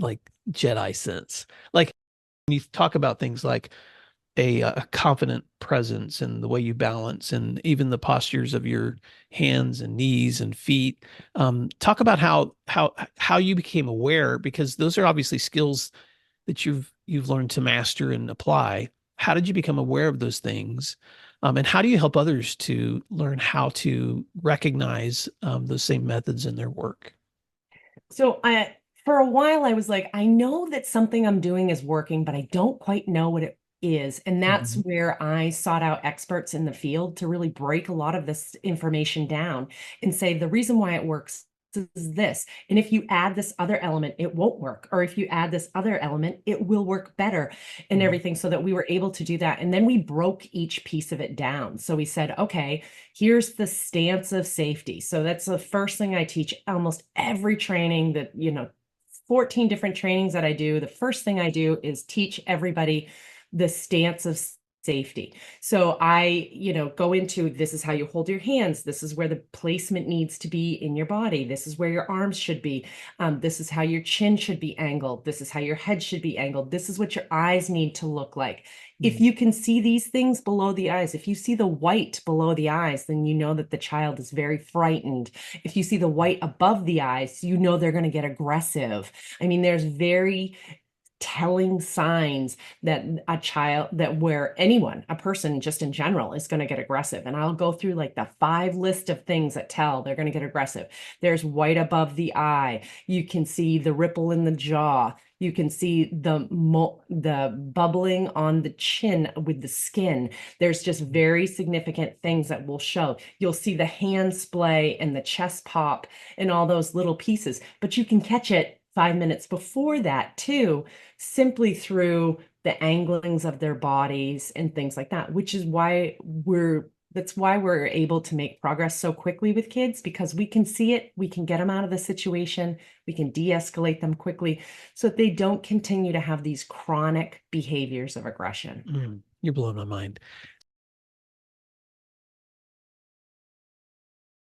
like Jedi sense. Like when you talk about things like a confident presence and the way you balance and even the postures of your hands and knees and feet. Talk about how you became aware, because those are obviously skills that you've learned to master and apply. How did you become aware of those things? And how do you help others to learn how to recognize those same methods in their work? So for a while, I was like, I know that something I'm doing is working, but I don't quite know what it is. And that's Mhm. where I sought out experts in the field to really break a lot of this information down and say, the reason why it works is this. And if you add this other element, it won't work. Or if you add this other element, it will work better and Mhm. everything, so that we were able to do that. And then we broke each piece of it down. So we said, okay, here's the stance of safety. So that's the first thing I teach almost every training that, 14 different trainings that I do. The first thing I do is teach everybody the stance of safety. So I, go into, this is how you hold your hands. This is where the placement needs to be in your body. This is where your arms should be. This is how your chin should be angled. This is how your head should be angled. This is what your eyes need to look like. If Mhm. you can see these things below the eyes, if you see the white below the eyes, then you know that the child is very frightened. If you see the white above the eyes, you know they're going to get aggressive. I mean, there's very telling signs that a child, that where anyone, a person just in general, is going to get aggressive. And I'll go through like the 5 list of things that tell they're going to get aggressive. There's white above the eye. You can see the ripple in the jaw. You can see the bubbling on the chin with the skin. There's just very significant things that will show. You'll see the hand splay and the chest pop and all those little pieces, but you can catch it 5 minutes before that too, simply through the anglings of their bodies and things like that, which is why that's why we're able to make progress so quickly with kids, because we can see it, we can get them out of the situation, we can de-escalate them quickly so that they don't continue to have these chronic behaviors of aggression. You're blowing my mind.